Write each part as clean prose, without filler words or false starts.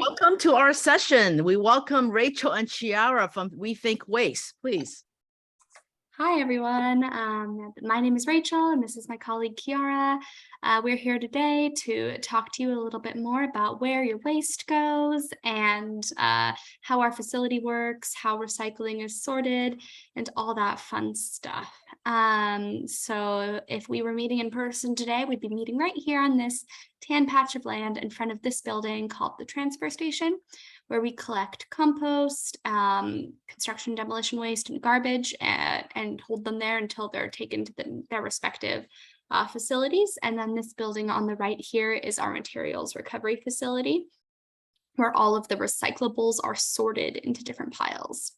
Welcome to our session. We welcome Rachel and Chiara from We Think Waste, please. Hi, everyone. My name is Rachel, and this is my colleague, Chiara. We're here today to talk to you a little bit more about where your waste goes and how our facility works, how recycling is sorted, and all that fun stuff. So if we were meeting in person today, we'd be meeting right here on this tan patch of land in front of this building called the transfer station, where we collect compost, construction demolition waste, and garbage and hold them there until they're taken to their respective facilities. And then this building on the right here is our materials recovery facility, where all of the recyclables are sorted into different piles.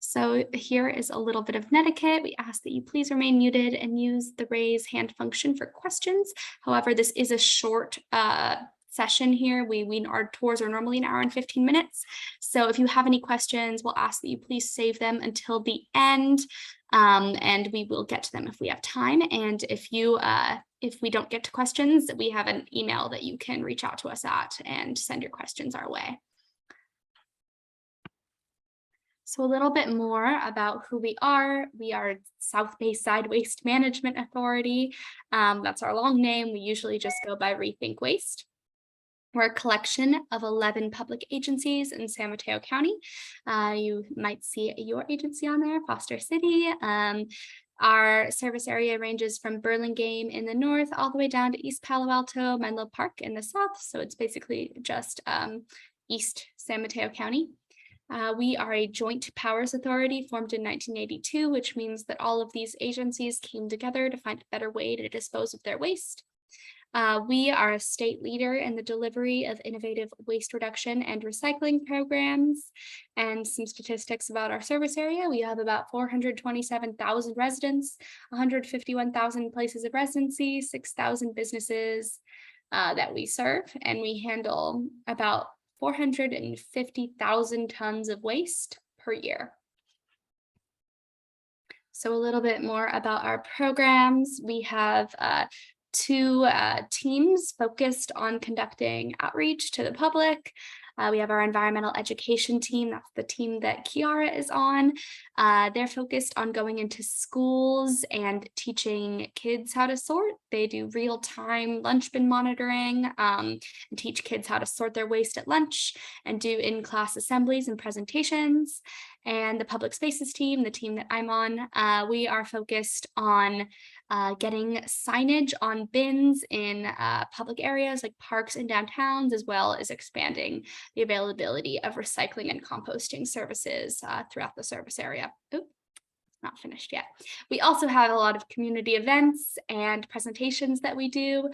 So here is a little bit of Net-iquette. We ask that you please remain muted and use the raise hand function for questions. However, this is a short session here. Our tours are normally an hour and 15 minutes. So if you have any questions, we'll ask that you please save them until the end, and we will get to them if we have time. And if we don't get to questions, we have an email that you can reach out to us at and send your questions our way. So a little bit more about who we are. We are South Bayside Waste Management Authority. That's our long name. We usually just go by Rethink Waste. We're a collection of 11 public agencies in San Mateo County. You might see your agency on there, Foster City. Our service area ranges from Burlingame in the north all the way down to East Palo Alto, Menlo Park in the south. So it's basically just East San Mateo County. We are a joint powers authority formed in 1982, which means that all of these agencies came together to find a better way to dispose of their waste. We are a state leader in the delivery of innovative waste reduction and recycling programs. And some statistics about our service area: we have about 427,000 residents, 151,000 places of residency, 6,000 businesses that we serve, and we handle about 450,000 tons of waste per year. So a little bit more about our programs. We have two teams focused on conducting outreach to the public. We have our environmental education team. That's the team that Chiara is on. They're focused on going into schools and teaching kids how to sort. They do real-time lunch bin monitoring and teach kids how to sort their waste at lunch and do in-class assemblies and presentations. And the public spaces team, the team that I'm on, we are focused on getting signage on bins in public areas like parks and downtowns, as well as expanding the availability of recycling and composting services throughout the service area. Oops, not finished yet. We also have a lot of community events and presentations that we do.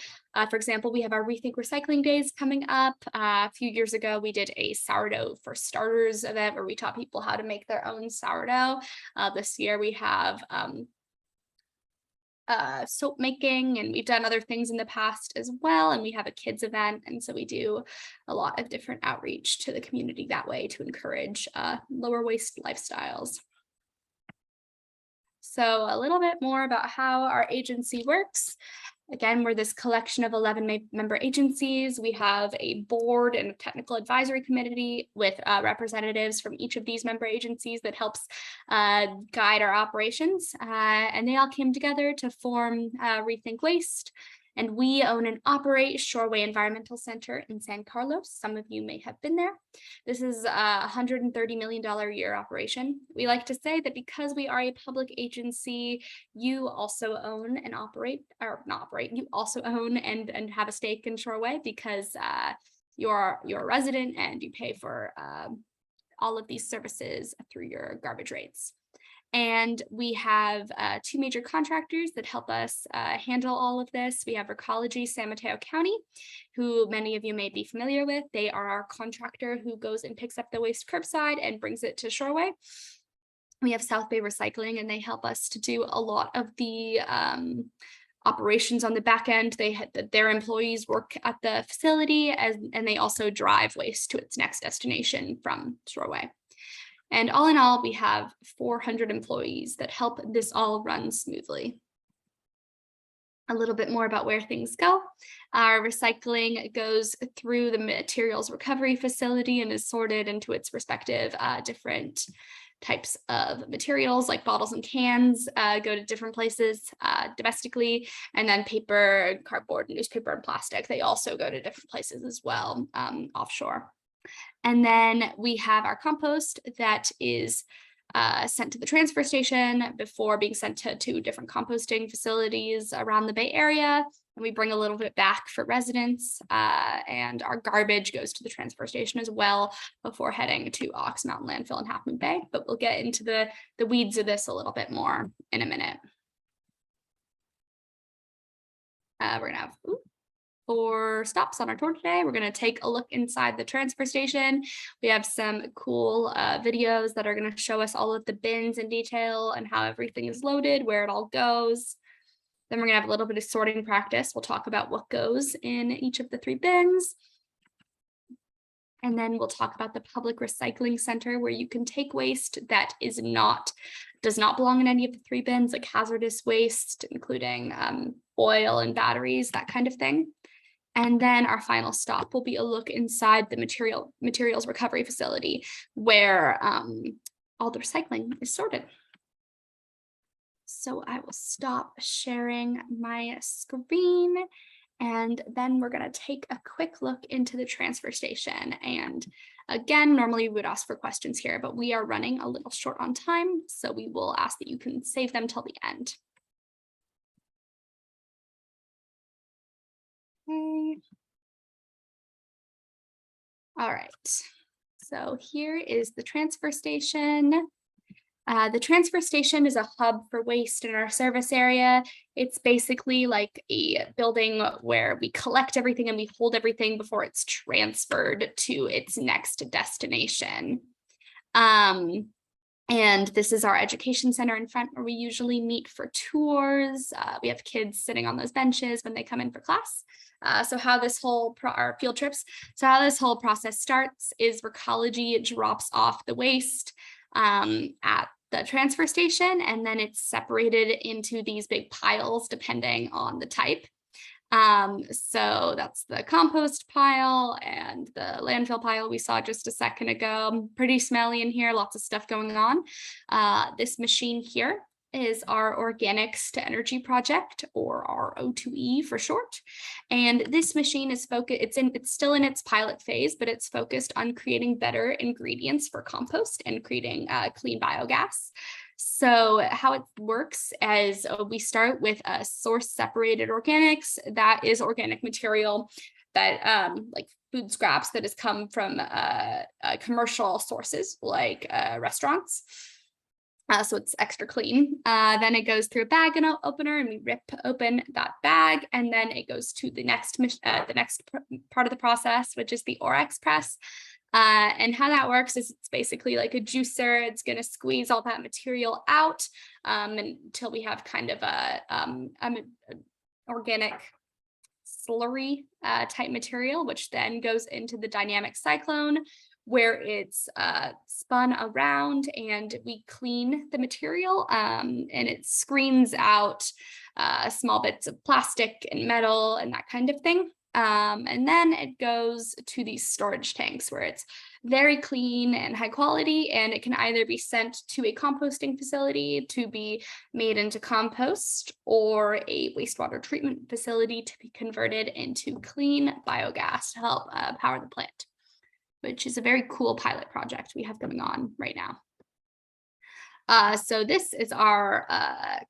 For example, we have our Rethink Recycling Days coming up. A few years ago, we did a sourdough for starters event where we taught people how to make their own sourdough. This year we have soap making, and we've done other things in the past as well, and we have a kids event, and so we do a lot of different outreach to the community that way to encourage lower waste lifestyles. So a little bit more about how our agency works. Again, we're this collection of 11 member agencies. We have a board and a technical advisory committee with representatives from each of these member agencies that helps guide our operations. And they all came together to form Rethink Waste. And we own and operate Shoreway Environmental Center in San Carlos. Some of you may have been there. This is a $130 million a year operation. We like to say that because we are a public agency, you also own and operate, or not operate, you also own and have a stake in Shoreway, because you're a resident and you pay for all of these services through your garbage rates. And we have two major contractors that help us handle all of this. We have Recology San Mateo County, who many of you may be familiar with. They are our contractor who goes and picks up the waste curbside and brings it to Shoreway. We have South Bay Recycling, and they help us to do a lot of the operations on the back end. Their employees work at the facility, and they also drive waste to its next destination from Shoreway. And all in all, we have 400 employees that help this all run smoothly. a little bit more about where things go. Our recycling goes through the materials recovery facility and is sorted into its respective different types of materials, like bottles and cans go to different places domestically, and then paper, cardboard, newspaper, and plastic, they also go to different places as well offshore. And then we have our compost that is sent to the transfer station before being sent to 2 different composting facilities around the Bay Area. And we bring a little bit back for residents, and our garbage goes to the transfer station as well before heading to Ox Mountain Landfill in Half Moon Bay. But we'll get into the weeds of this a little bit more in a minute. We're gonna have 4 stops on our tour today. We're going to take a look inside the transfer station. We have some cool videos that are going to show us all of the bins in detail and how everything is loaded, where it all goes. Then we're going to have a little bit of sorting practice. We'll talk about what goes in each of the 3 bins. And then we'll talk about the public recycling center, where you can take waste that does not belong in any of the 3 bins, like hazardous waste, including oil and batteries, that kind of thing. And then our final stop will be a look inside the materials recovery facility, where all the recycling is sorted. So I will stop sharing my screen, and then we're going to take a quick look into the transfer station. And again, normally we would ask for questions here, but we are running a little short on time, so we will ask that you can save them till the end. Okay. All right, so here is the transfer station. The transfer station is a hub for waste in our service area. It's basically like a building where we collect everything and we hold everything before it's transferred to its next destination. And this is our education center in front, where we usually meet for tours. We have kids sitting on those benches when they come in for class. So how this whole our field trips. So how this whole process starts is Recology drops off the waste at the transfer station, and then it's separated into these big piles depending on the type. So that's the compost pile and the landfill pile we saw just a second ago. Pretty smelly in here, lots of stuff going on. This machine here is our Organics to Energy project, or our O2E for short. And this machine is it's still in its pilot phase, but it's focused on creating better ingredients for compost and creating clean biogas. So how it works is we start with a source separated organics. That is organic material that like food scraps that has come from commercial sources like restaurants. So it's extra clean. Then it goes through a bag and opener, and we rip open that bag, and then it goes to the next part of the process, which is the Orex press. And how that works is it's basically like a juicer. It's going to squeeze all that material out until we have kind of a organic slurry type material, which then goes into the dynamic cyclone, where it's spun around and we clean the material, and it screens out small bits of plastic and metal and that kind of thing. And then it goes to these storage tanks where it's very clean and high quality, and it can either be sent to a composting facility to be made into compost, or a wastewater treatment facility to be converted into clean biogas to help power the plant, which is a very cool pilot project we have going on right now. So this is our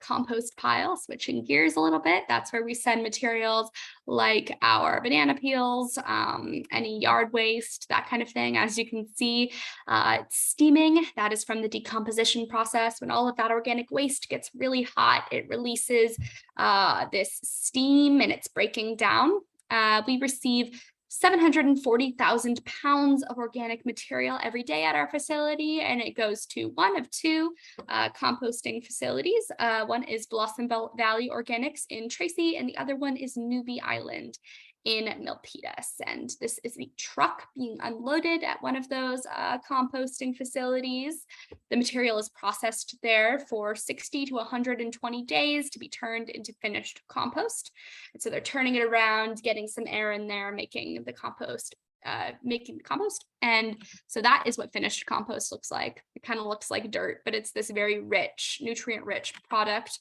compost pile, switching gears a little bit. That's where we send materials like our banana peels, any yard waste, that kind of thing. As you can see, it's steaming. That is from the decomposition process. When all of that organic waste gets really hot, it releases this steam, and it's breaking down. We receive 740,000 pounds of organic material every day at our facility, and it goes to one of 2 composting facilities. One is Blossom Valley Organics in Tracy, and the other one is Newbie Island in Milpitas. And this is the truck being unloaded at one of those composting facilities. The material is processed there for 60 to 120 days to be turned into finished compost. And so they're turning it around, getting some air in there, making the compost. And so that is what finished compost looks like. It kind of looks like dirt, but it's this very rich, nutrient rich product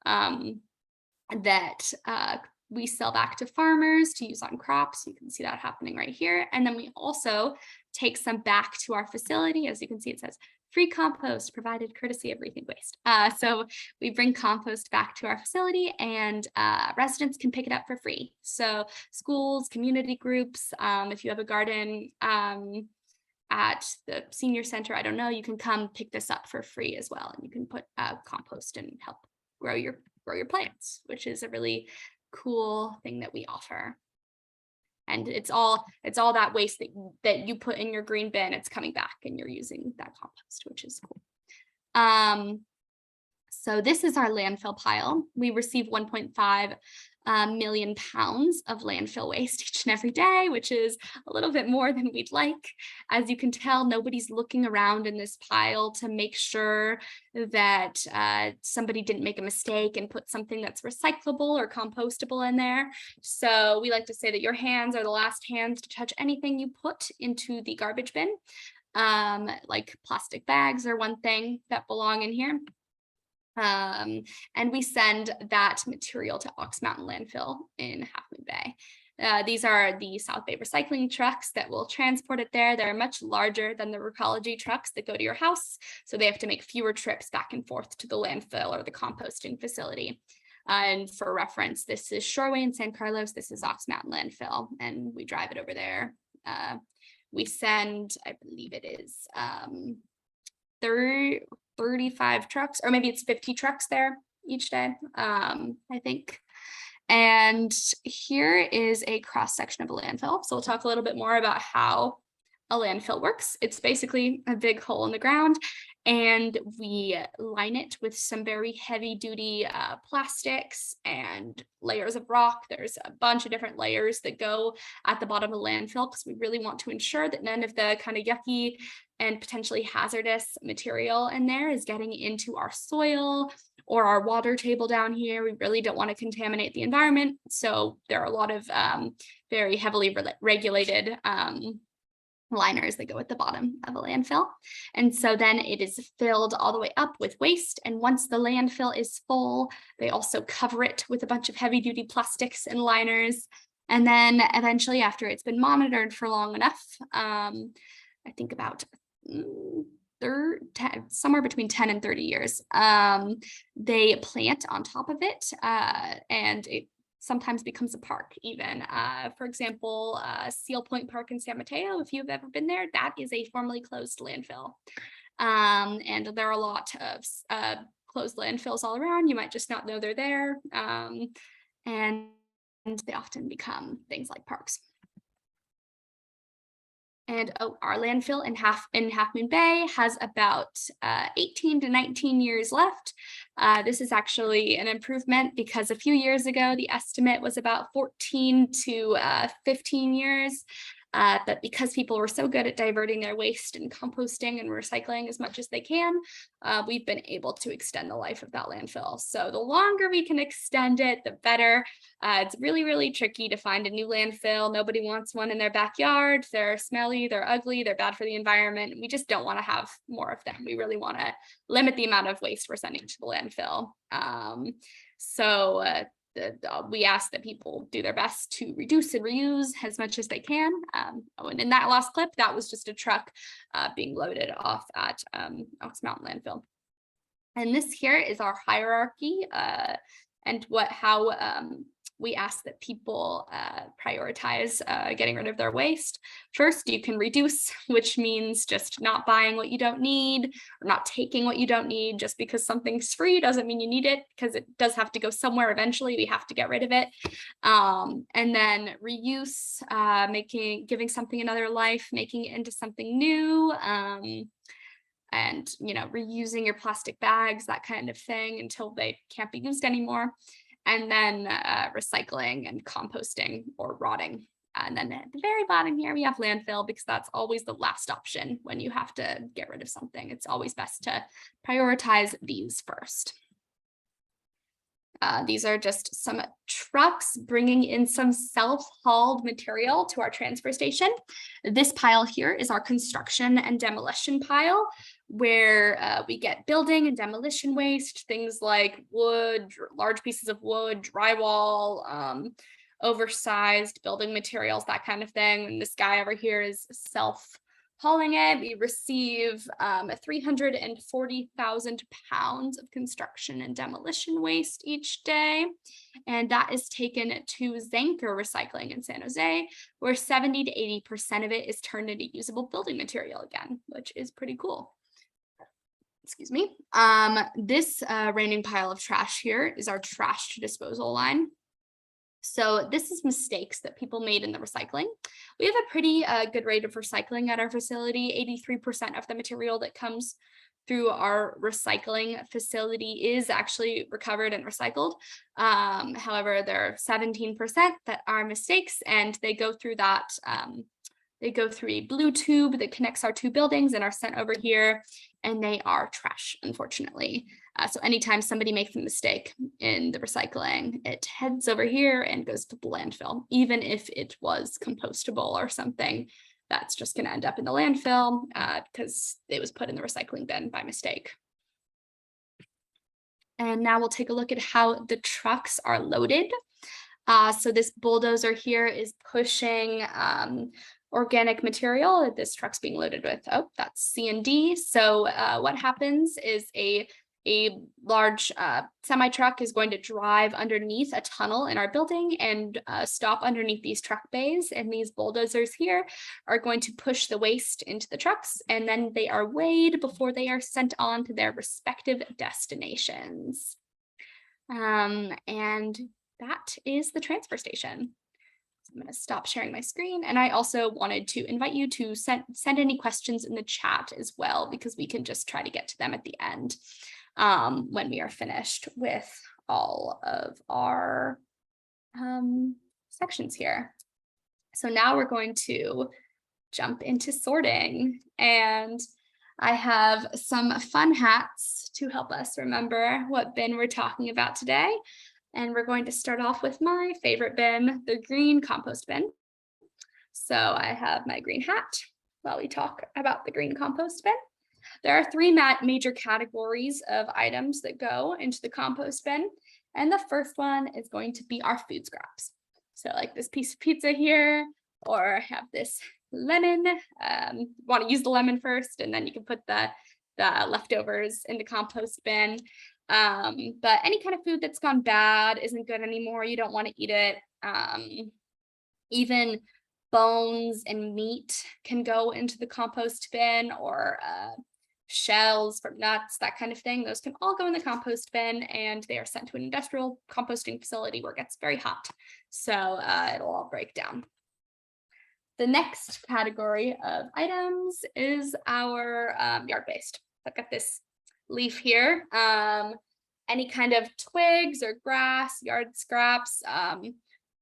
that we sell back to farmers to use on crops. You can see that happening right here. And then we also take some back to our facility. As you can see, it says free compost provided courtesy of Rethink Waste. So we bring compost back to our facility, and residents can pick it up for free. So schools, community groups, if you have a garden at the senior center, I don't know, you can come pick this up for free as well. And you can put compost and help grow your plants, which is a really cool thing that we offer. And it's all that waste that you put in your green bin, it's coming back and you're using that compost, which is cool. So this is our landfill pile. We receive 1.5 million pounds of landfill waste each and every day, which is a little bit more than we'd like. As you can tell, nobody's looking around in this pile to make sure that somebody didn't make a mistake and put something that's recyclable or compostable in there. So we like to say that your hands are the last hands to touch anything you put into the garbage bin. Like plastic bags are one thing that belong in here. And we send that material to Ox Mountain Landfill in Half Moon Bay. These are the South Bay recycling trucks that will transport it there. They're much larger than the Recology trucks that go to your house, so they have to make fewer trips back and forth to the landfill or the composting facility. And for reference, this is Shoreway in San Carlos. This is Ox Mountain Landfill, and we drive it over there. We send, I believe it is 35 trucks, or maybe it's 50 trucks there each day, I think. And here is a cross section of a landfill. So we'll talk a little bit more about how a landfill works. It's basically a big hole in the ground, and we line it with some very heavy duty plastics and layers of rock. There's a bunch of different layers that go at the bottom of the landfill, because we really want to ensure that none of the kind of yucky and potentially hazardous material in there is getting into our soil or our water table down here. We really don't want to contaminate the environment. So there are a lot of very heavily regulated liners that go at the bottom of a landfill. And so then it is filled all the way up with waste. And once the landfill is full, they also cover it with a bunch of heavy duty plastics and liners. And then eventually, after it's been monitored for long enough, I think about somewhere between 10 and 30 years, they plant on top of it, and it sometimes becomes a park even. For example, Seal Point Park in San Mateo, if you've ever been there, that is a formerly closed landfill. And there are a lot of closed landfills all around. You might just not know they're there. And they often become things like parks. And our landfill in Half Moon Bay has about 18 to 19 years left. This is actually an improvement, because a few years ago, the estimate was about 14 to 15 years. But because people were so good at diverting their waste and composting and recycling as much as they can, we've been able to extend the life of that landfill. So the longer we can extend it, the better. It's really, really tricky to find a new landfill. Nobody wants one in their backyard. They're smelly, they're ugly, they're bad for the environment. We just don't want to have more of them. We really want to limit the amount of waste we're sending to the landfill. We ask that people do their best to reduce and reuse as much as they can. And in that last clip, that was just a truck being loaded off at Ox Mountain Landfill. And this here is our hierarchy and how we ask that people prioritize getting rid of their waste. First, you can reduce, which means just not buying what you don't need, or not taking what you don't need. Just because something's free doesn't mean you need it, because it does have to go somewhere eventually. We have to get rid of it. And then reuse, giving something another life, making it into something new. And reusing your plastic bags, that kind of thing, until they can't be used anymore. and then recycling and composting or rotting. And then at the very bottom here, we have landfill, because that's always the last option when you have to get rid of something. It's always best to prioritize these first. These are just some trucks bringing in some self-hauled material to our transfer station. This pile here is our construction and demolition pile, where we get building and demolition waste, things like wood, large pieces of wood, drywall, oversized building materials, that kind of thing. And this guy over here is self-hauling it. We receive 340,000 pounds of construction and demolition waste each day. And that is taken to Zanker Recycling in San Jose, where 70 to 80% of it is turned into usable building material again, which is pretty cool. Excuse me. This raining pile of trash here is our trash to disposal line. So this is mistakes that people made in the recycling. We have a pretty good rate of recycling at our facility. 83% of the material that comes through our recycling facility is actually recovered and recycled. However, there are 17% that are mistakes, and they go through that. They go through a blue tube that connects our two buildings and are sent over here, and they are trash, unfortunately. So anytime somebody makes a mistake in the recycling, it heads over here and goes to the landfill, even if it was compostable or something. That's just going to end up in the landfill because it was put in the recycling bin by mistake. And now we'll take a look at how the trucks are loaded. So this bulldozer here is pushing organic material that this truck's being loaded with. Oh, that's C&D. So what happens is a large semi truck is going to drive underneath a tunnel in our building and stop underneath these truck bays. And these bulldozers here are going to push the waste into the trucks, and then they are weighed before they are sent on to their respective destinations. And that is the transfer station. I'm going to stop sharing my screen. And I also wanted to invite you to send any questions in the chat as well, because we can just try to get to them at the end when we are finished with all of our sections here. So now we're going to jump into sorting, and I have some fun hats to help us remember what bin we're talking about today. And we're going to start off with my favorite bin, the green compost bin. So I have my green hat while we talk about the green compost bin. There are three major categories of items that go into the compost bin. And the first one is going to be our food scraps. So like this piece of pizza here, or I have this lemon. Want to use the lemon first, and then you can put the leftovers in the compost bin. But any kind of food that's gone bad, isn't good anymore, you don't want to eat it. Even bones and meat can go into the compost bin, or shells from nuts, that kind of thing. Those can all go in the compost bin, and they are sent to an industrial composting facility where it gets very hot. So it'll all break down. The next category of items is our yard waste. I've got this leaf here. Any kind of twigs or grass, yard scraps,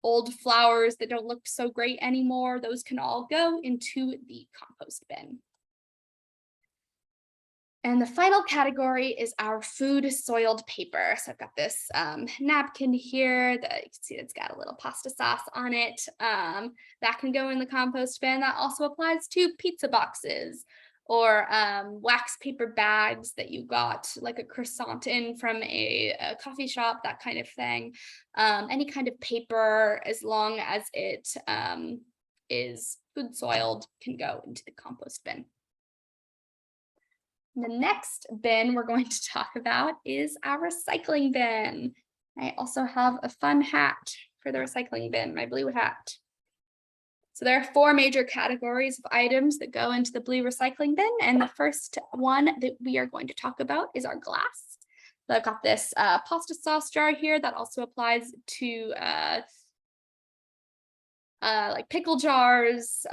old flowers that don't look so great anymore, those can all go into the compost bin. And the final category is our food soiled paper. So I've got this napkin here that you can see it's got a little pasta sauce on it. That can go in the compost bin. That also applies to pizza boxes, or wax paper bags that you got like a croissant in from a coffee shop, that kind of thing. Any kind of paper, as long as it is food soiled, can go into the compost bin. The next bin we're going to talk about is our recycling bin. I also have a fun hat for the recycling bin, my blue hat. So there are four major categories of items that go into the blue recycling bin. And the first one that we are going to talk about is our glass. So I've got this pasta sauce jar here that also applies to like pickle jars,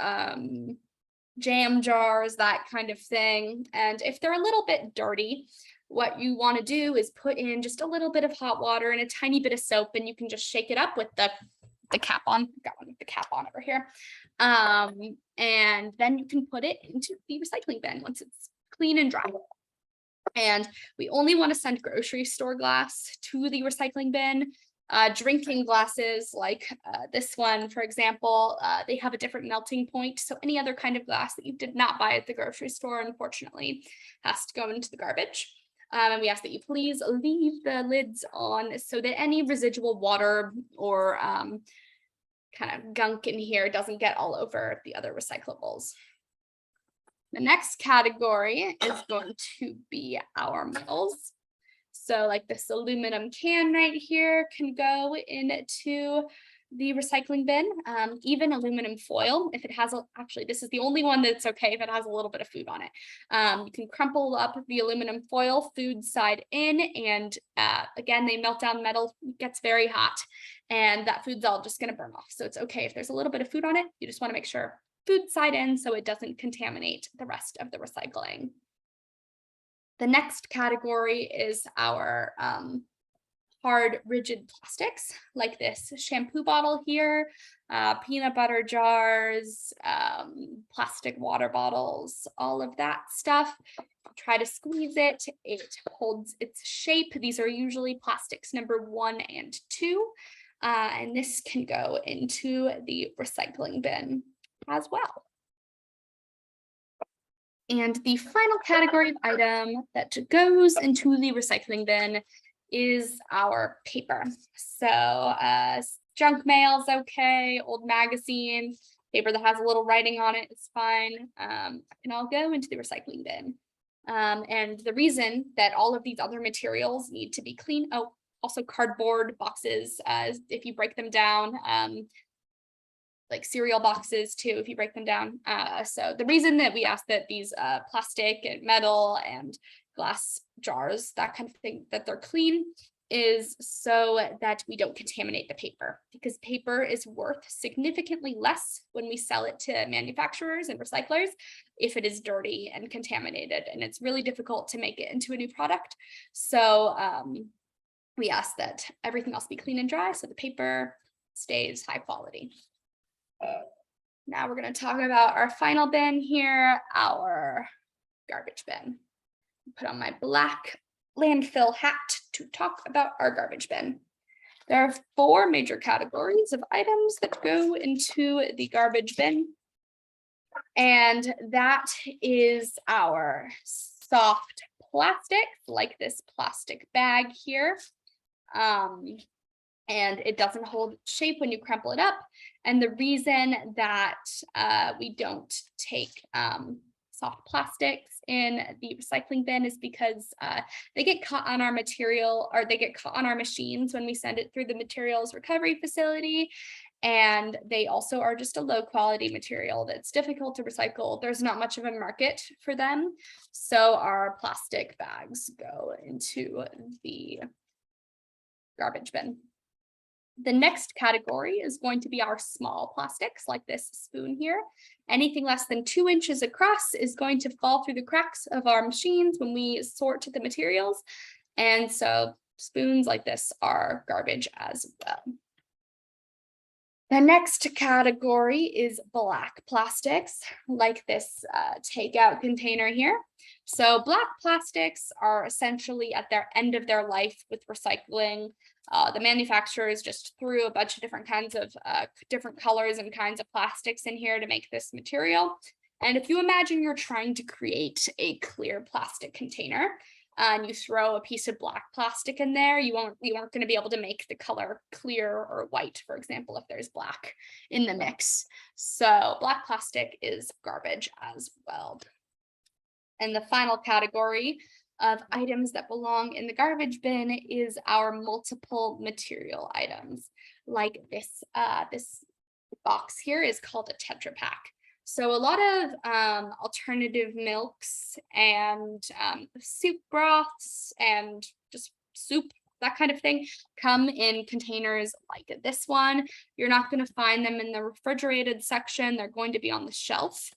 jam jars, that kind of thing. And if they're a little bit dirty, what you want to do is put in just a little bit of hot water and a tiny bit of soap, and you can just shake it up with the cap on. Got one with the cap on over here. And then you can put it into the recycling bin once it's clean and dry. And we only want to send grocery store glass to the recycling bin. Drinking glasses like this one, for example, they have a different melting point. So any other kind of glass that you did not buy at the grocery store, unfortunately, has to go into the garbage. And we ask that you please leave the lids on so that any residual water or kind of gunk in here doesn't get all over the other recyclables. The next category is going to be our metals. So like this aluminum can right here can go into the recycling bin. Even aluminum foil, if it has, actually this is the only one that's okay if it has a little bit of food on it. You can crumple up the aluminum foil, food side in, and again, they melt down metal, it gets very hot, and that food's all just gonna burn off. So it's okay if there's a little bit of food on it, you just wanna make sure food side in so it doesn't contaminate the rest of the recycling. The next category is our hard, rigid plastics, like this shampoo bottle here, peanut butter jars, plastic water bottles, all of that stuff. Try to squeeze it, it holds its shape. These are usually plastics number 1 and 2, and this can go into the recycling bin as well. And the final category of item that goes into the recycling bin is our paper. So junk mail's okay, old magazine, paper that has a little writing on it is fine. Can all go into the recycling bin. And the reason that all of these other materials need to be clean, oh, also cardboard boxes, if you break them down, like cereal boxes too, if you break them down. So the reason that we ask that these plastic and metal and glass jars, that kind of thing, that they're clean, is so that we don't contaminate the paper, because paper is worth significantly less when we sell it to manufacturers and recyclers if it is dirty and contaminated, and it's really difficult to make it into a new product. So we ask that everything else be clean and dry so the paper stays high quality. Now we're going to talk about our final bin here, our garbage bin. Put on my black landfill hat to talk about our garbage bin. There are 4 major categories of items that go into the garbage bin, and that is our soft plastic, like this plastic bag here. And it doesn't hold shape when you crumple it up. And the reason that we don't take soft plastics in the recycling bin is because they get caught on our material, or they get caught on our machines when we send it through the materials recovery facility. And they also are just a low quality material that's difficult to recycle. There's not much of a market for them. So our plastic bags go into the garbage bin. The next category is going to be our small plastics, like this spoon here. Anything less than 2 inches across is going to fall through the cracks of our machines when we sort the materials. And so spoons like this are garbage as well. The next category is black plastics, like this takeout container here. So black plastics are essentially at their end of their life with recycling. The manufacturers just threw a bunch of different kinds of different colors and kinds of plastics in here to make this material. And if you imagine you're trying to create a clear plastic container, and you throw a piece of black plastic in there, you aren't going to be able to make the color clear or white, for example, if there's black in the mix. So black plastic is garbage as well. And the final category of items that belong in the garbage bin is our multiple material items. Like this, this box here is called a Tetra Pak. So a lot of alternative milks and soup broths and just soup, that kind of thing, come in containers like this one. You're not going to find them in the refrigerated section. They're going to be on the shelf.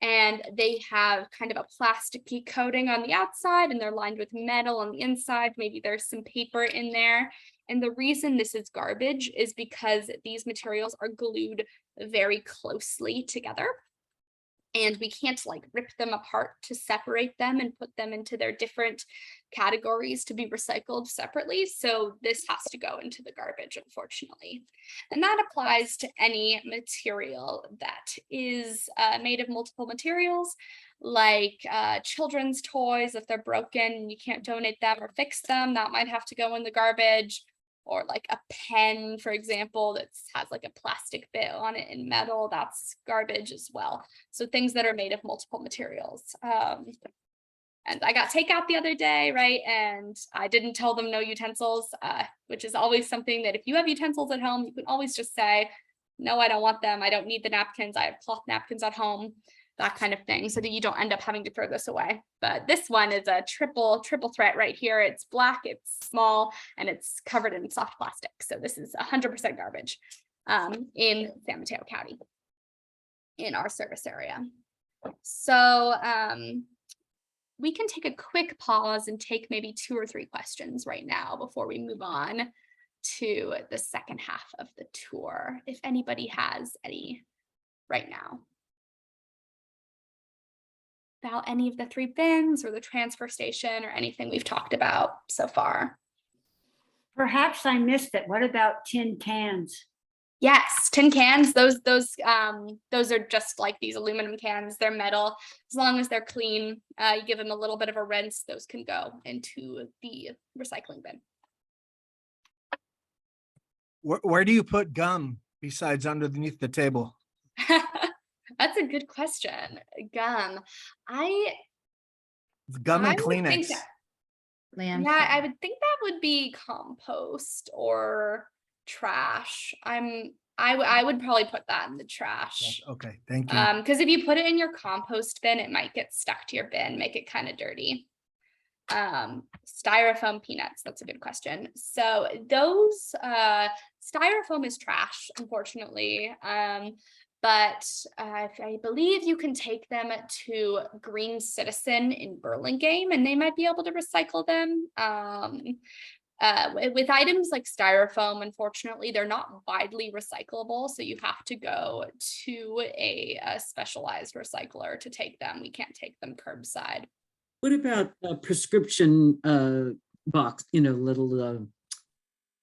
and they have kind of a plasticky coating on the outside and they're lined with metal on the inside. Maybe there's some paper in there. And the reason this is garbage is because these materials are glued very closely together. And we can't like rip them apart to separate them and put them into their different categories to be recycled separately. So this has to go into the garbage, unfortunately. And that applies to any material that is made of multiple materials, like children's toys. If they're broken and you can't donate them or fix them, that might have to go in the garbage. Or like a pen, for example, that has like a plastic bit on it in metal, that's garbage as well. So things that are made of multiple materials. And I got takeout the other day, right? And I didn't tell them no utensils, which is always something that if you have utensils at home, you can always just say, no, I don't want them. I don't need the napkins. I have cloth napkins at home, that kind of thing, so that you don't end up having to throw this away. But this one is a triple threat right here. It's black, it's small, and it's covered in soft plastic. So this is 100% garbage in San Mateo County in our service area. So we can take a quick pause and take maybe 2 or 3 questions right now before we move on to the second half of the tour, if anybody has any right now. About any of the 3 bins or the transfer station or anything we've talked about so far. Perhaps I missed it. What about tin cans? Yes, tin cans, those are just like these aluminum cans. They're metal. As long as they're clean, you give them a little bit of a rinse, those can go into the recycling bin. Where do you put gum besides underneath the table? That's a good question. Gum. Gum I and would think Kleenex. that- Landfill. Yeah, I would think that would be compost or trash. I would probably put that in the trash. Okay, thank you. Because if you put it in your compost bin, it might get stuck to your bin, make it kind of dirty. Styrofoam peanuts, that's a good question. So those styrofoam is trash, unfortunately. But I believe you can take them to Green Citizen in Burlingame and they might be able to recycle them. With items like styrofoam, unfortunately, they're not widely recyclable. So you have to go to a specialized recycler to take them. We can't take them curbside. What about prescription box, little,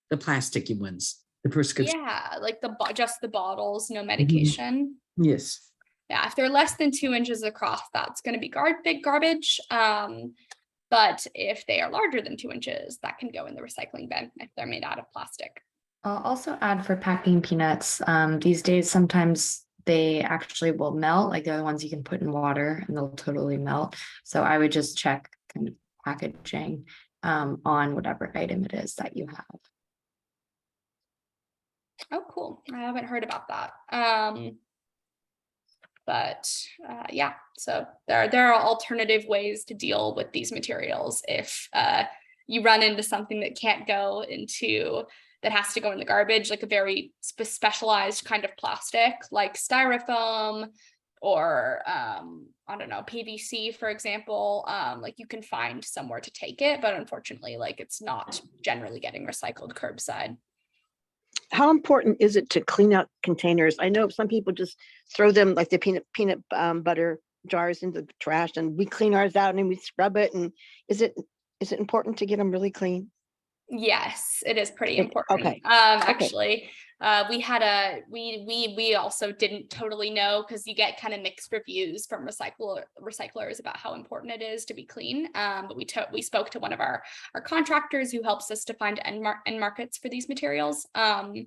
the plasticky ones, the prescription? Yeah, like just the bottles, no medication. Yes. Yeah, if they're less than 2 inches across, that's going to be big garbage. But if they are larger than 2 inches, that can go in the recycling bin if they're made out of plastic. I'll also add for packing peanuts. These days, sometimes they actually will melt, like they're the ones you can put in water and they'll totally melt. So I would just check kind of packaging on whatever item it is that you have. Oh, cool. I haven't heard about that. But yeah, so there are alternative ways to deal with these materials if you run into something that can't go into, that has to go in the garbage, like a very specialized kind of plastic, like styrofoam or I don't know, PVC, for example. Like you can find somewhere to take it, but unfortunately, like it's not generally getting recycled curbside. How important is it to clean out containers? I know some people just throw them like the peanut butter jars into the trash, and we clean ours out and we scrub it. And is it important to get them really clean? Yes, it is pretty important. Okay. Actually, we also didn't totally know, because you get kind of mixed reviews from recyclers about how important it is to be clean. But we spoke to one of our contractors who helps us to find end markets for these materials. And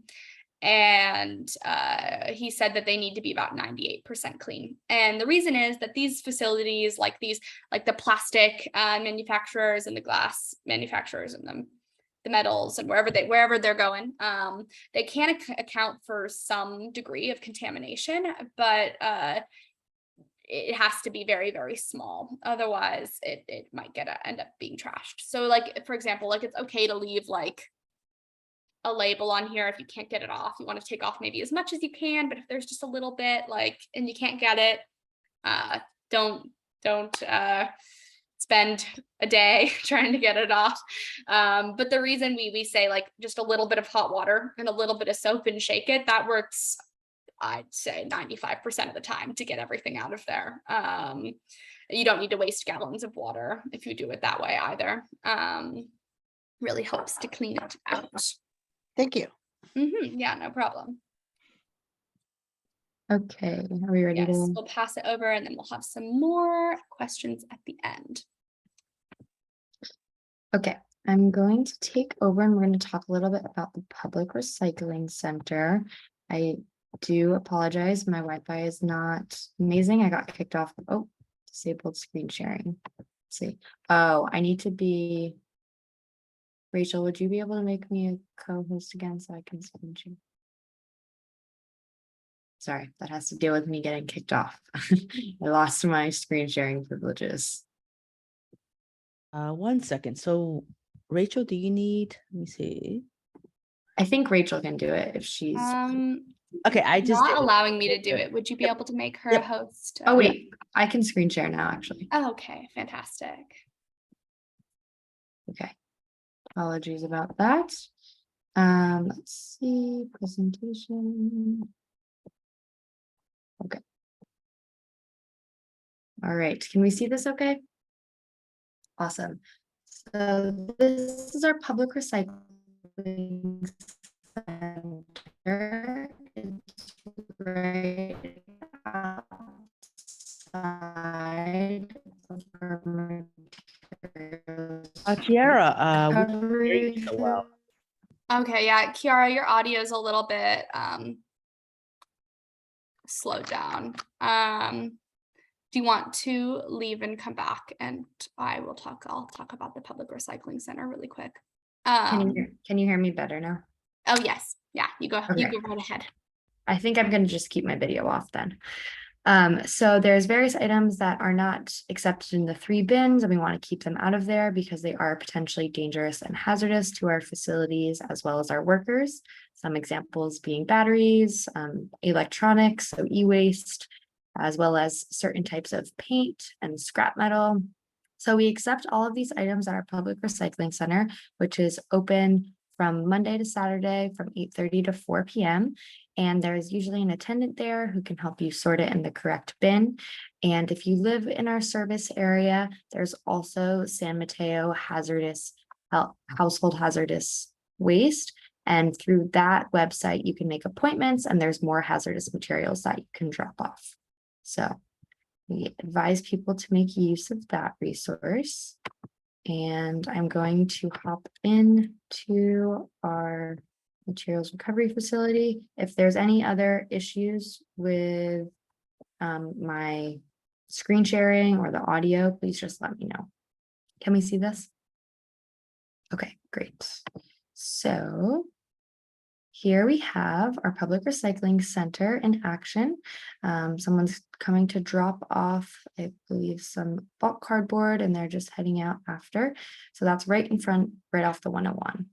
he said that they need to be about 98% clean. And the reason is that these facilities, like the plastic manufacturers and the glass manufacturers and the metals and wherever they're going, they can account for some degree of contamination, but it has to be very, very small. Otherwise, it might end up being trashed. So, like, for example, like it's okay to leave like a label on here if you can't get it off. You want to take off maybe as much as you can, but if there's just a little bit, like, and you can't get it, Don't spend a day trying to get it off. But the reason we say like just a little bit of hot water and a little bit of soap and shake it, that works, I'd say 95% of the time to get everything out of there. You don't need to waste gallons of water if you do it that way either. Really helps to clean it out. Thank you. Yeah, no problem. Okay, are we ready Yes, to? we'll pass it over and then we'll have some more questions at the end. Okay, I'm going to take over and we're going to talk a little bit about the Public Recycling Center. I do apologize, my Wi-Fi is not amazing. I got kicked off. Oh, disabled screen sharing. Let's see. Oh, I need to be. Rachel, would you be able to make me a co-host again so I can screen share? Sorry, that has to deal with me getting kicked off. I lost my screen sharing privileges. 1 second. So Rachel, do you need, let me see. I think Rachel can do it if she's. Okay, I just Not did it. allowing me to do it. Would you be able to make her a Yep. host? Oh, wait, I can screen share now, actually. Oh, okay, fantastic. Okay. Apologies about that. Let's see, presentation. Okay. All right, can we see this okay? Awesome. So this is our public recycling center. It's right outside of our materials Kiara, we can't hear you recovery so well. Okay, yeah, Kiara, your audio is a little bit slowed down. Do you want to leave and come back and I'll talk about the Public Recycling Center really quick. Can you hear me better now? Oh yes, yeah, you go Okay. right ahead. I think I'm going to just keep my video off then. So there's various items that are not accepted in the 3 bins, and we want to keep them out of there because they are potentially dangerous and hazardous to our facilities as well as our workers. Some examples being batteries, electronics, so e-waste, as well as certain types of paint and scrap metal. So we accept all of these items at our Public Recycling Center, which is open from Monday to Saturday from 8:30 to 4 p.m. And there's usually an attendant there who can help you sort it in the correct bin. And if you live in our service area, there's also San Mateo household hazardous waste. And through that website, you can make appointments and there's more hazardous materials that you can drop off. So we advise people to make use of that resource. And I'm going to hop into our materials recovery facility. If there's any other issues with my screen sharing or the audio, please just let me know. Can we see this? Okay, great. So here we have our Public Recycling Center in action. Someone's coming to drop off, I believe, some bulk cardboard, and they're just heading out after. So that's right in front, right off the 101.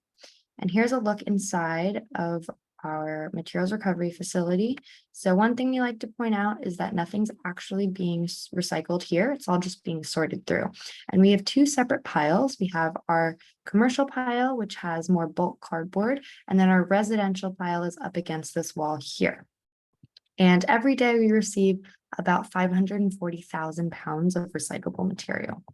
And here's a look inside of our materials recovery facility. So one thing we like to point out is that nothing's actually being recycled here. It's all just being sorted through. And we have 2 separate piles. We have our commercial pile, which has more bulk cardboard, and then our residential pile is up against this wall here. And every day we receive about 540,000 pounds of recyclable material.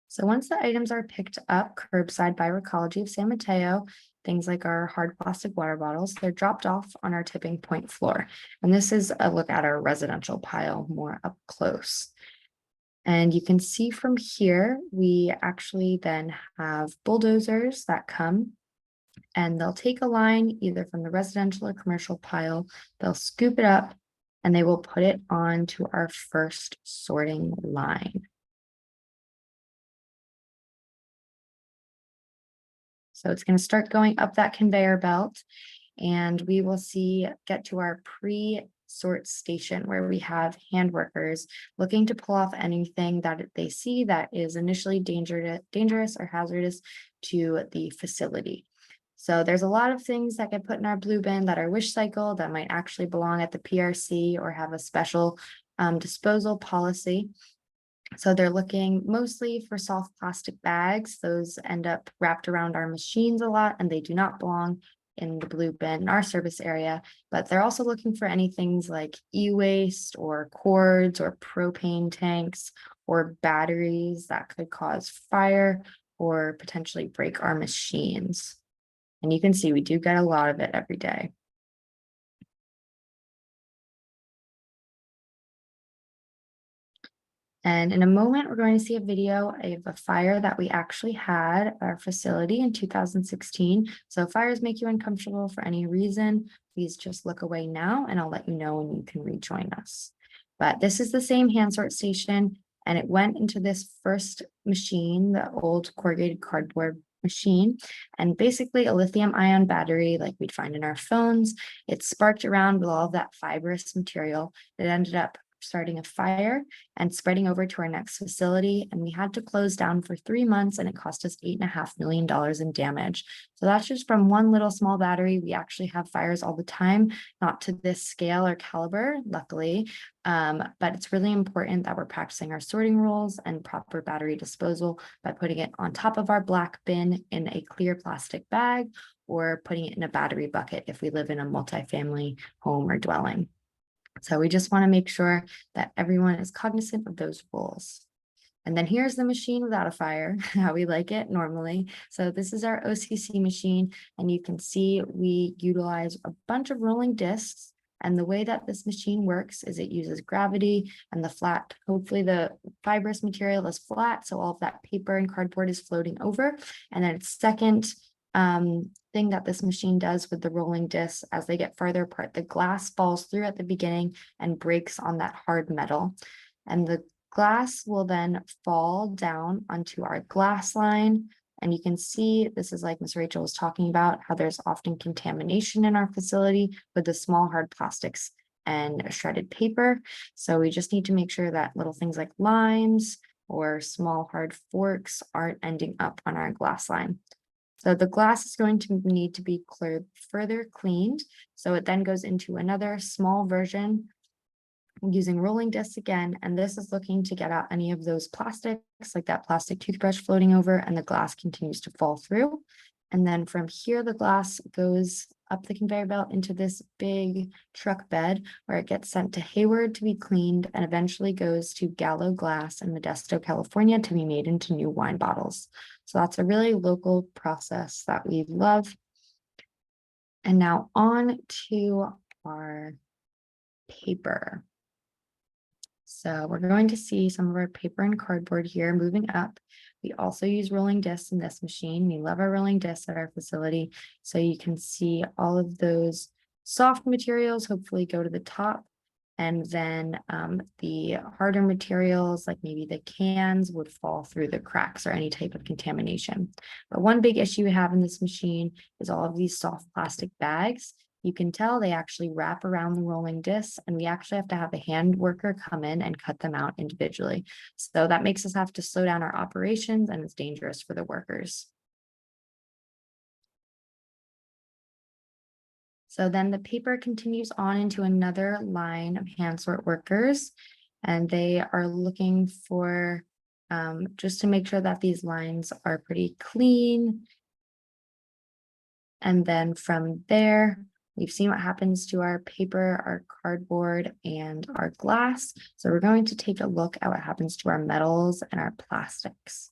So once the items are picked up curbside by Recology of San Mateo, things like our hard plastic water bottles, they're dropped off on our tipping point floor. And this is a look at our residential pile more up close. And you can see from here, we actually then have bulldozers that come and they'll take a line either from the residential or commercial pile, they'll scoop it up and they will put it onto our first sorting line. So it's going to start going up that conveyor belt and we will get to our pre-sort station where we have hand workers looking to pull off anything that they see that is initially dangerous or hazardous to the facility. So there's a lot of things that get put in our blue bin that are wish cycle that might actually belong at the PRC or have a special disposal policy. So they're looking mostly for soft plastic bags. Those end up wrapped around our machines a lot, and they do not belong in the blue bin in our service area. But they're also looking for any things like e-waste or cords or propane tanks or batteries that could cause fire or potentially break our machines. And you can see we do get a lot of it every day. And in a moment, we're going to see a video of a fire that we actually had at our facility in 2016. So if fires make you uncomfortable for any reason, please just look away now and I'll let you know when you can rejoin us. But this is the same hand sort station, and it went into this first machine, the old corrugated cardboard machine, and basically a lithium ion battery like we'd find in our phones. It sparked around with all of that fibrous material. It ended up starting a fire and spreading over to our next facility. And we had to close down for 3 months, and it cost us $8.5 million in damage. So that's just from one little small battery. We actually have fires all the time, not to this scale or caliber, luckily. But it's really important that we're practicing our sorting rules and proper battery disposal by putting it on top of our black bin in a clear plastic bag, or putting it in a battery bucket if we live in a multifamily home or dwelling. So we just want to make sure that everyone is cognizant of those rules. And then here's the machine without a fire, how we like it normally. So this is our OCC machine, and you can see we utilize a bunch of rolling discs. And the way that this machine works is it uses gravity and the flat, hopefully the fibrous material is flat, so all of that paper and cardboard is floating over. And then its second thing that this machine does with the rolling discs, as they get farther apart, the glass falls through at the beginning and breaks on that hard metal. And the glass will then fall down onto our glass line. And you can see, this is like Ms. Rachel was talking about, how there's often contamination in our facility with the small hard plastics and shredded paper. So we just need to make sure that little things like limes or small hard forks aren't ending up on our glass line. So the glass is going to need to be further cleaned. So it then goes into another small version using rolling discs again. And this is looking to get out any of those plastics, like that plastic toothbrush floating over, and the glass continues to fall through. And then from here, the glass goes up the conveyor belt into this big truck bed where it gets sent to Hayward to be cleaned, and eventually goes to Gallo Glass in Modesto, California, to be made into new wine bottles. So that's a really local process that we love. And now on to our paper. So we're going to see some of our paper and cardboard here moving up. We also use rolling discs in this machine. We love our rolling discs at our facility. So you can see all of those soft materials hopefully go to the top. And then the harder materials, like maybe the cans, would fall through the cracks or any type of contamination. But one big issue we have in this machine is all of these soft plastic bags. You can tell they actually wrap around the rolling discs, and we actually have to have a hand worker come in and cut them out individually. So that makes us have to slow down our operations, and it's dangerous for the workers. So then the paper continues on into another line of hand sort workers, and they are looking for just to make sure that these lines are pretty clean. And then from there, we've seen what happens to our paper, our cardboard, and our glass. So we're going to take a look at what happens to our metals and our plastics.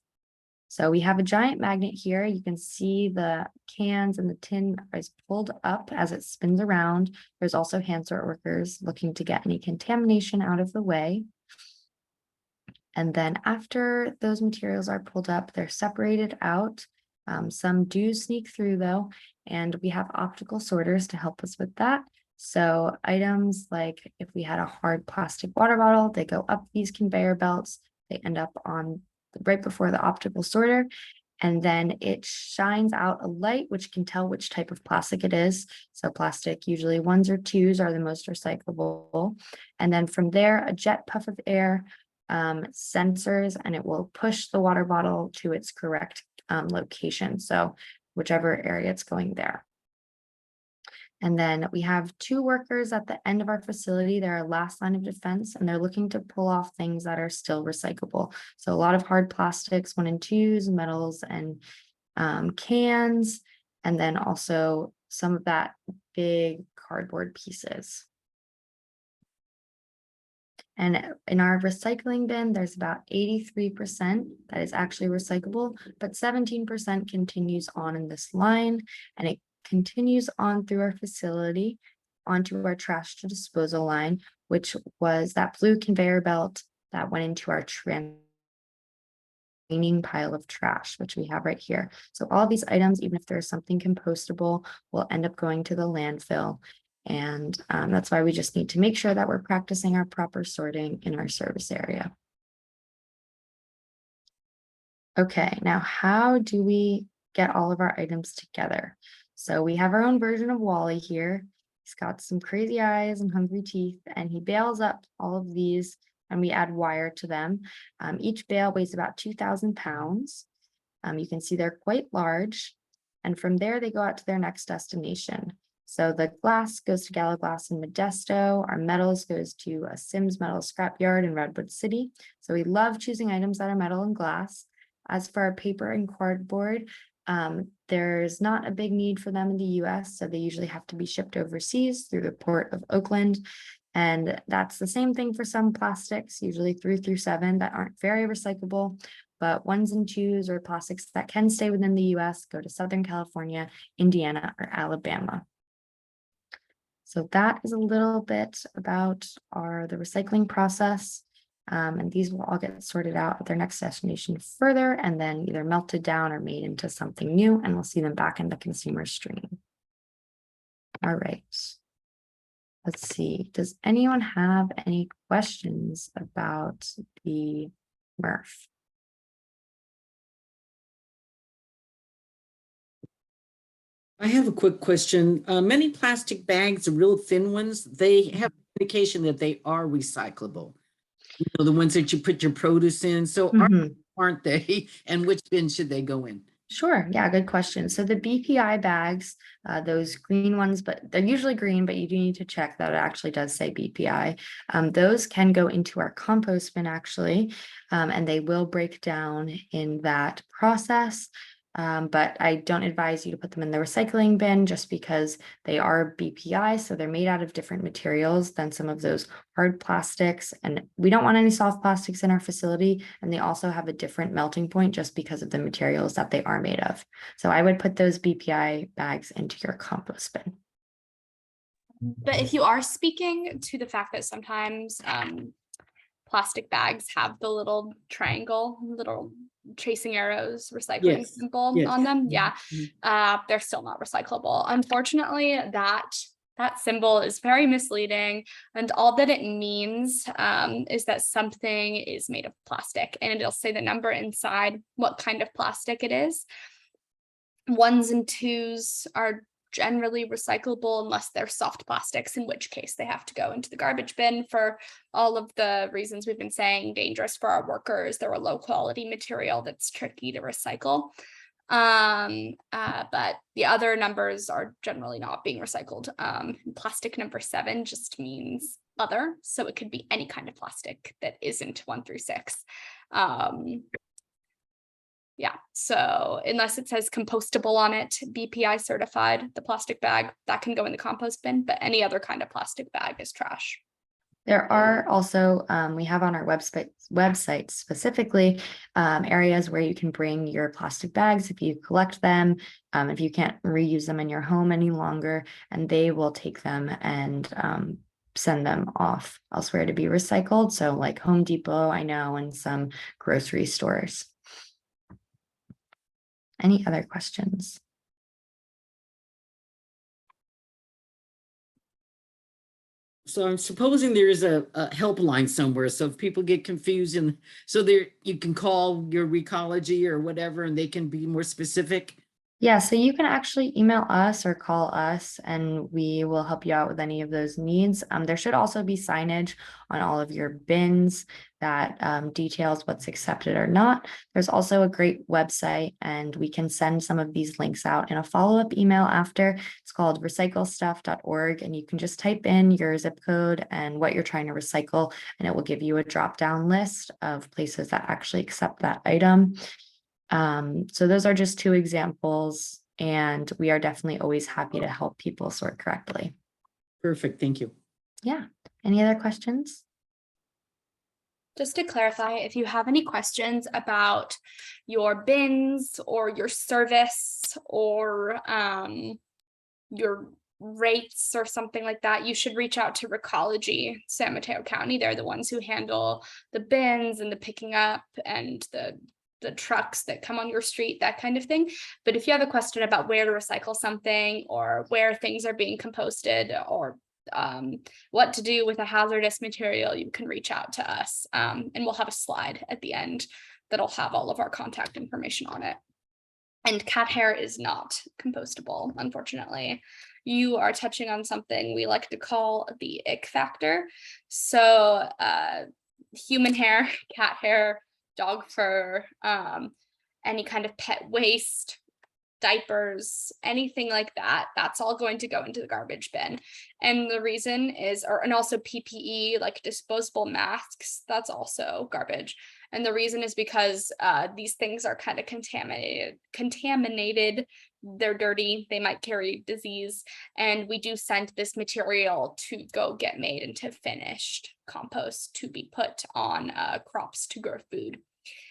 So we have a giant magnet here. You can see the cans and the tin is pulled up as it spins around. There's also hand sort workers looking to get any contamination out of the way. And then after those materials are pulled up, they're separated out. Some do sneak through though, and we have optical sorters to help us with that. So items like if we had a hard plastic water bottle, they go up these conveyor belts, they end up on right before the optical sorter, and then it shines out a light which can tell which type of plastic it is. So plastic, usually 1s or 2s, are the most recyclable. And then from there, a jet puff of air sensors, and it will push the water bottle to its correct location. So whichever area it's going there. And then we have 2 workers at the end of our facility. They're our last line of defense, and they're looking to pull off things that are still recyclable. So a lot of hard plastics, 1 and 2s, metals, and cans, and then also some of that big cardboard pieces. And in our recycling bin, there's about 83% that is actually recyclable, but 17% continues on in this line, and it continues on through our facility onto our trash to disposal line, which was that blue conveyor belt that went into our remaining pile of trash, which we have right here. So all these items, even if there's something compostable, will end up going to the landfill. And that's why we just need to make sure that we're practicing our proper sorting in our service area. Okay, now how do we get all of our items together? So we have our own version of Wally here. He's got some crazy eyes and hungry teeth, and he bales up all of these, and we add wire to them. Each bale weighs about 2,000 pounds. You can see they're quite large, and from there they go out to their next destination. So the glass goes to Gallo Glass in Modesto. Our metals goes to a Sims Metal Scrapyard in Redwood City. So we love choosing items that are metal and glass. As for our paper and cardboard, there's not a big need for them in the US, so they usually have to be shipped overseas through the port of Oakland. And that's the same thing for some plastics, usually 3 through 7 that aren't very recyclable, but 1s and 2s or plastics that can stay within the US go to Southern California, Indiana, or Alabama. So that is a little bit about the recycling process. And these will all get sorted out at their next destination further, and then either melted down or made into something new, and we'll see them back in the consumer stream. All right. Let's see. Does anyone have any questions about the MRF? I have a quick question. Many plastic bags, the real thin ones, they have indication that they are recyclable. You know, the ones that you put your produce in. So aren't they? And which bin should they go in? Sure. Yeah, good question. So the BPI bags, those green ones, but they're usually green, but you do need to check that it actually does say BPI. Those can go into our compost bin actually, and they will break down in that process. But I don't advise you to put them in the recycling bin just because they are BPI, so they're made out of different materials than some of those hard plastics, and we don't want any soft plastics in our facility, and they also have a different melting point just because of the materials that they are made of. So I would put those BPI bags into your compost bin. But if you are speaking to the fact that sometimes plastic bags have the little triangle, little chasing arrows recycling symbol on them, they're still not recyclable. Unfortunately, that symbol is very misleading, and all that it means is that something is made of plastic, and it'll say the number inside, what kind of plastic it is. 1s and 2s are generally recyclable unless they're soft plastics, in which case they have to go into the garbage bin for all of the reasons we've been saying, dangerous for our workers. They're a low quality material that's tricky to recycle. But the other numbers are generally not being recycled. Plastic number 7 just means other, so it could be any kind of plastic that isn't 1 through 6. Yeah, so unless it says compostable on it, BPI certified, the plastic bag, that can go in the compost bin, but any other kind of plastic bag is trash. There are also, we have on our website specifically areas where you can bring your plastic bags if you collect them, if you can't reuse them in your home any longer, and they will take them and send them off elsewhere to be recycled. So like Home Depot, I know, and some grocery stores. Any other questions? So I'm supposing there is a helpline somewhere. So if people get confused, and so there you can call your Recology or whatever, and they can be more specific. Yeah, so you can actually email us or call us and we will help you out with any of those needs. There should also be signage on all of your bins that details what's accepted or not. There's also a great website and we can send some of these links out in a follow-up email after. It's called recyclestuff.org and you can just type in your zip code and what you're trying to recycle and it will give you a drop-down list of places that actually accept that item. So those are just two examples, and we are definitely always happy to help people sort correctly. Perfect, thank you. Yeah. Any other questions? Just to clarify, if you have any questions about your bins or your service or your rates or something like that, you should reach out to Recology San Mateo County. They're the ones who handle the bins and the picking up and the trucks that come on your street, that kind of thing. But if you have a question about where to recycle something or where things are being composted or what to do with a hazardous material, you can reach out to us and we'll have a slide at the end that'll have all of our contact information on it. And cat hair is not compostable, unfortunately. You are touching on something we like to call the ick factor. So human hair, cat hair, dog fur, any kind of pet waste, diapers, anything like that, that's all going to go into the garbage bin. And the reason is, and also PPE, like disposable masks, that's also garbage. And the reason is because these things are kind of contaminated, they're dirty, they might carry disease. And we do send this material to go get made into finished compost to be put on crops to grow food.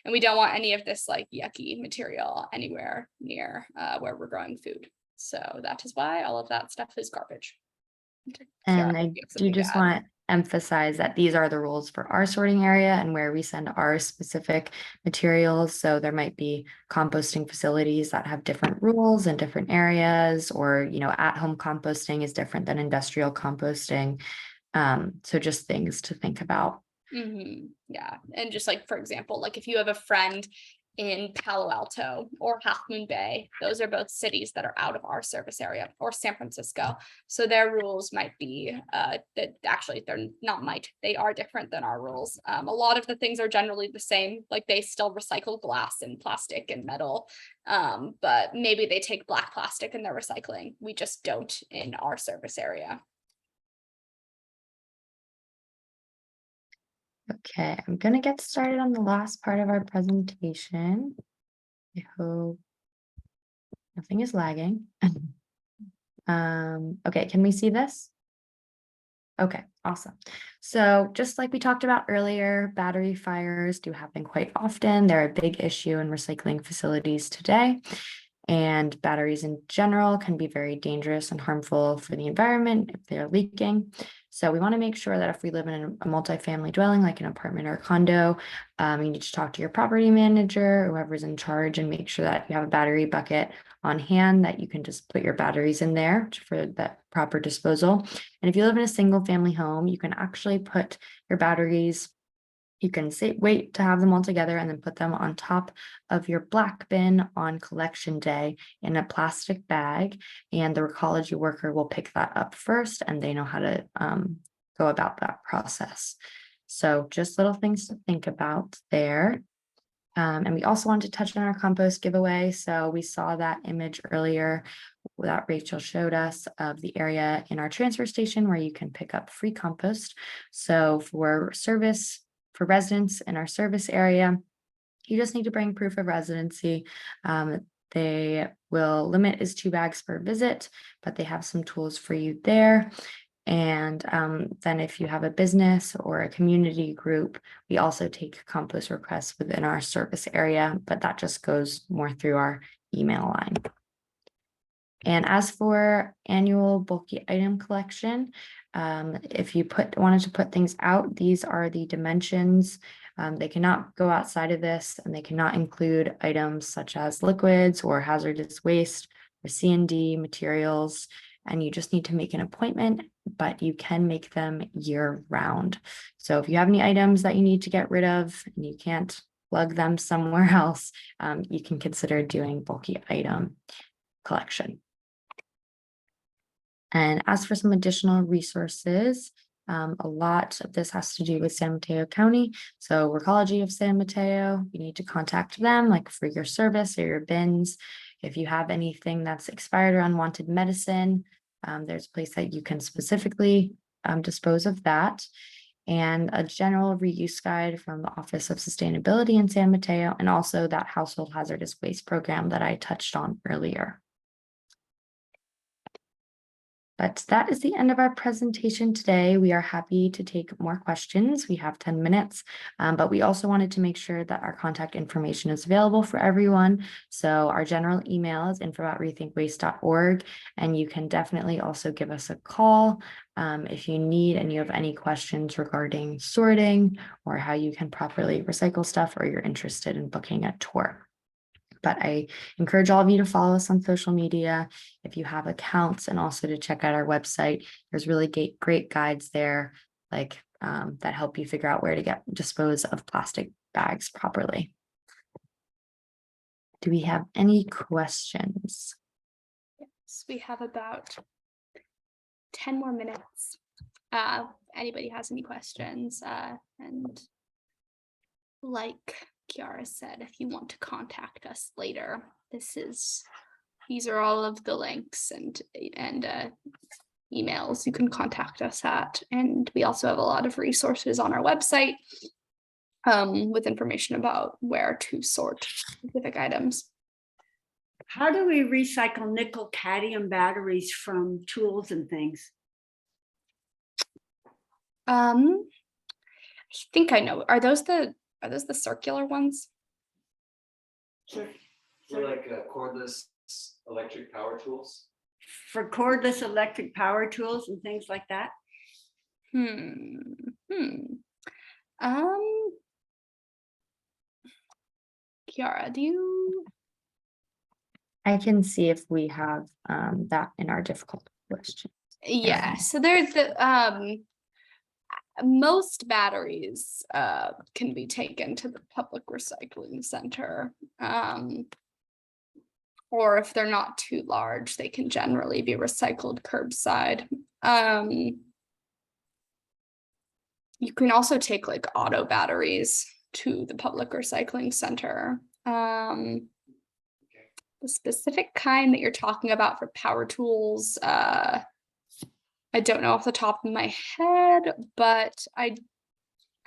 And we don't want any of this like yucky material anywhere near where we're growing food. So that is why all of that stuff is garbage. And I do just want to emphasize that these are the rules for our sorting area and where we send our specific materials. So there might be composting facilities that have different rules in different areas, or, you know, at-home composting is different than industrial composting. So just things to think about. Yeah, and just like, for example, like if you have a friend in Palo Alto or Half Moon Bay, those are both cities that are out of our service area, or San Francisco. So their rules might be that actually they are different than our rules. A lot of the things are generally the same, like they still recycle glass and plastic and metal, but maybe they take black plastic in their recycling. We just don't in our service area. Okay, I'm gonna get started on the last part of our presentation. I hope nothing is lagging. Okay, can we see this? Okay, awesome. So just like we talked about earlier, battery fires do happen quite often. They're a big issue in recycling facilities today. And batteries in general can be very dangerous and harmful for the environment if they're leaking. So we want to make sure that if we live in a multifamily dwelling, like an apartment or a condo, you need to talk to your property manager, whoever's in charge, and make sure that you have a battery bucket on hand that you can just put your batteries in there for that proper disposal. And if you live in a single family home, you can actually put your batteries, you can wait to have them all together and then put them on top of your black bin on collection day in a plastic bag. And the Recology worker will pick that up first and they know how to go about that process. So just little things to think about there. And we also wanted to touch on our compost giveaway. So we saw that image earlier that Rachel showed us of the area in our transfer station where you can pick up free compost. So for residents in our service area, you just need to bring proof of residency. They will limit is 2 bags per visit, but they have some tools for you there. And then if you have a business or a community group, we also take compost requests within our service area, but that just goes more through our email line. And as for annual bulky item collection, if you wanted to put things out, these are the dimensions. They cannot go outside of this, and they cannot include items such as liquids or hazardous waste or C&D materials. And you just need to make an appointment, but you can make them year round. So if you have any items that you need to get rid of and you can't plug them somewhere else, you can consider doing bulky item. collection. And as for some additional resources, a lot of this has to do with San Mateo County. So Recology of San Mateo, you need to contact them like for your service or your bins. If you have anything that's expired or unwanted medicine, there's a place that you can specifically dispose of that. And a general reuse guide from the Office of Sustainability in San Mateo, and also that household hazardous waste program that I touched on earlier. But that is the end of our presentation today. We are happy to take more questions. We have 10 minutes, but we also wanted to make sure that our contact information is available for everyone. So our general email is info@rethinkwaste.org, and you can definitely also give us a call if you need and you have any questions regarding sorting or how you can properly recycle stuff, or you're interested in booking a tour. But I encourage all of you to follow us on social media if you have accounts, and also to check out our website. There's really great guides there, like that help you figure out where to dispose of plastic bags properly. Do we have any questions? Yes, we have about 10 more minutes. Anybody has any questions? And like Kiara said, if you want to contact us later, these are all of the links and emails you can contact us at. And we also have a lot of resources on our website with information about where to sort specific items. How do we recycle nickel cadmium batteries from tools and things? I think I know. Are those the circular ones? For like cordless electric power tools. for cordless electric power tools and things like that? Kiara, do you? I can see if we have that in our difficult questions. Yeah, so there's the most batteries can be taken to the public recycling center. Or if they're not too large, they can generally be recycled curbside. You can also take like auto batteries to the public recycling center. The specific kind that you're talking about for power tools, I don't know off the top of my head, but I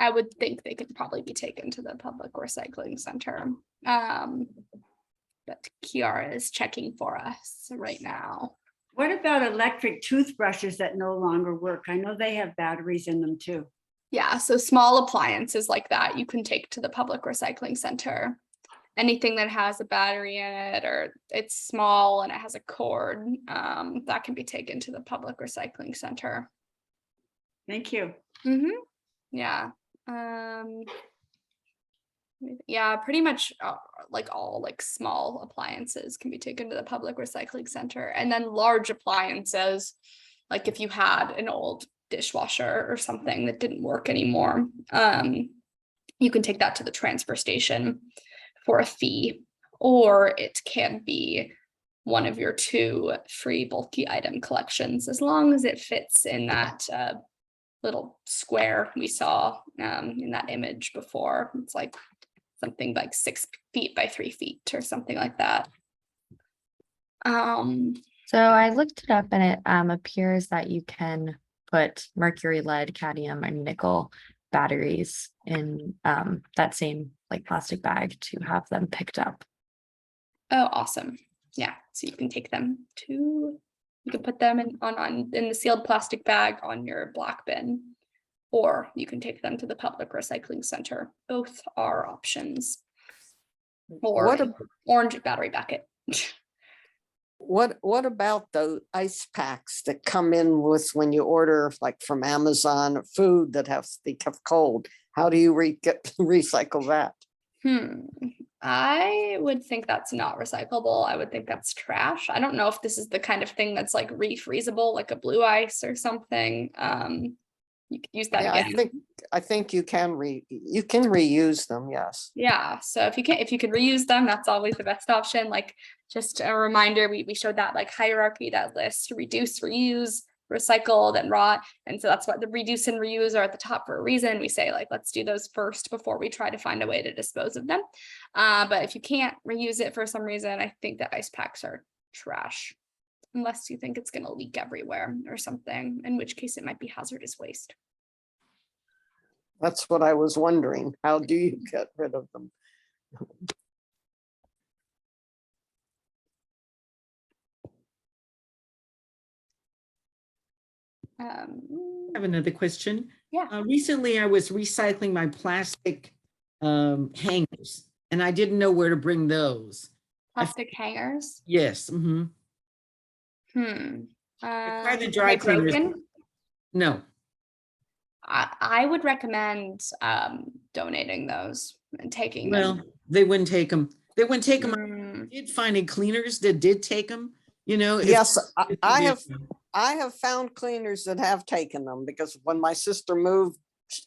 would think they could probably be taken to the public recycling center. But Kiara is checking for us right now. What about electric toothbrushes that no longer work? I know they have batteries in them too. Yeah, so small appliances like that you can take to the public recycling center. Anything that has a battery in it, or it's small and it has a cord, that can be taken to the public recycling center. Thank you. Yeah. Yeah, pretty much like all like small appliances can be taken to the public recycling center. And then large appliances, like if you had an old dishwasher or something that didn't work anymore, you can take that to the transfer station for a fee, or it can be one of your 2 free bulky item collections, as long as it fits in that little square we saw in that image before. It's like something like 6 feet by 3 feet or something like that. So I looked it up, and it appears that you can put mercury, lead, cadmium, and nickel batteries in that same like plastic bag to have them picked up. Oh, awesome. Yeah, so you can take them to, you can put them in the sealed plastic bag on your black bin, or you can take them to the public recycling center. Both are options. Or What an orange battery bucket. What about the ice packs that come in with when you order like from Amazon food that has the tough cold? How do you recycle that? I would think that's not recyclable. I would think that's trash. I don't know if this is the kind of thing that's like refreezable, like a blue ice or something. You can use that Yeah, again. I think you can reuse them, yes. Yeah, so if you can reuse them, that's always the best option. Like, just a reminder, we showed that like hierarchy, that list: reduce, reuse, recycle, then rot. And so that's what the reduce and reuse are at the top for a reason. We say, like, let's do those first before we try to find a way to dispose of them. But if you can't reuse it for some reason, I think that ice packs are trash, unless you think it's going to leak everywhere or something, in which case it might be hazardous waste. That's what I was wondering. How do you get rid of them? I have another question. Yeah. Recently, I was recycling my plastic hangers, and I didn't know where to bring those. Plastic hangers. Yes. I tried the dry cleaners. No. I would recommend donating those and taking Well, them. they wouldn't take them. They wouldn't take them. I did find cleaners that did take them. You know. Yes, I have found cleaners that have taken them, because when my sister moved,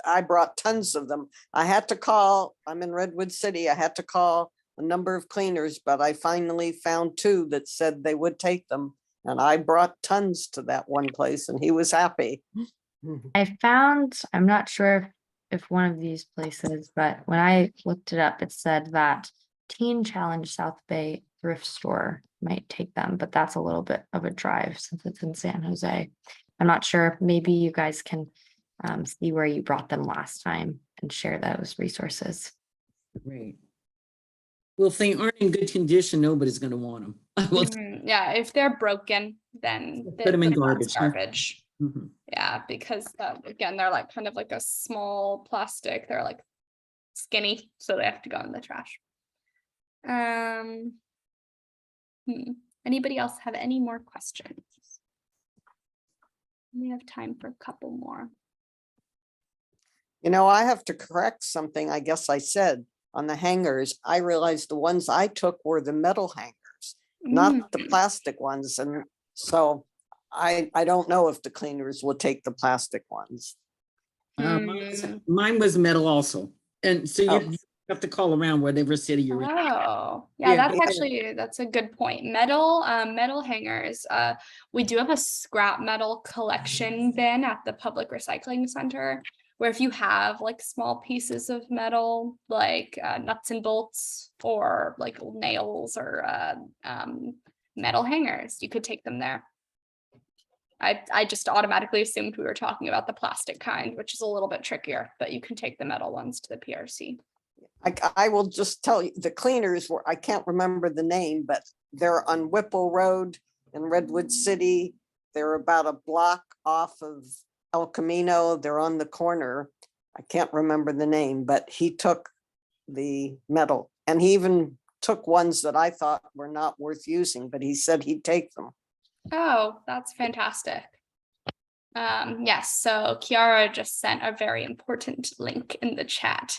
I brought tons of them. I had to call, I'm in Redwood City, I had to call a number of cleaners, but I finally found 2 that said they would take them. And I brought tons to that one place and he was happy. I found, I'm not sure if one of these places, but when I looked it up, it said that Teen Challenge South Bay thrift store might take them, but that's a little bit of a drive since it's in San Jose. I'm not sure. Maybe you guys can see where you brought them last time and share those resources. Right. Well, if they aren't in good condition, nobody's going to want them. Yeah, if they're broken, then Put them in that's garbage. Huh? garbage. Mhm. Yeah, because again, they're like kind of like a small plastic. They're like skinny, so they have to go in the trash. Anybody else have any more questions? We have time for a couple more. You know, I have to correct something. I guess I said on the hangers, I realized the ones I took were the metal hangers, not the plastic ones. And so I don't know if the cleaners will take the plastic ones. Mine was metal also. And so you have to call around whatever city you're in. Oh, yeah, that's a good point. Metal hangers. We do have a scrap metal collection bin at the public recycling center, where if you have like small pieces of metal, like nuts and bolts or like old nails or metal hangers, you could take them there. I just automatically assumed we were talking about the plastic kind, which is a little bit trickier, but you can take the metal ones to the PRC. I will just tell you, the cleaners were, I can't remember the name, but they're on Whipple Road in Redwood City. They're about a block off of El Camino. They're on the corner. I can't remember the name, but he took the metal, and he even took ones that I thought were not worth using, but he said he'd take them. Oh, that's fantastic. Yes, so Kiara just sent a very important link in the chat,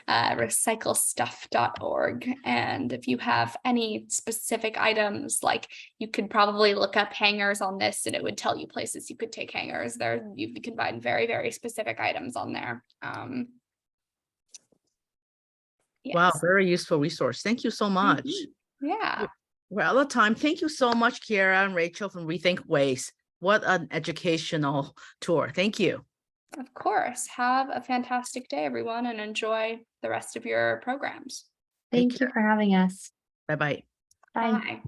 recyclestuff.org. And if you have any specific items, like you could probably look up hangers on this and it would tell you places you could take hangers there. You can find very, very specific items on there. Wow, Yes. very useful resource. Thank you so much. Yeah. We're out of time. Thank you so much, Kiara and Rachel from Rethink Waste. What an educational tour. Thank you. Of course. Have a fantastic day, everyone, and enjoy the rest of your programs. Thank you for having us. Bye-bye. Bye. Bye.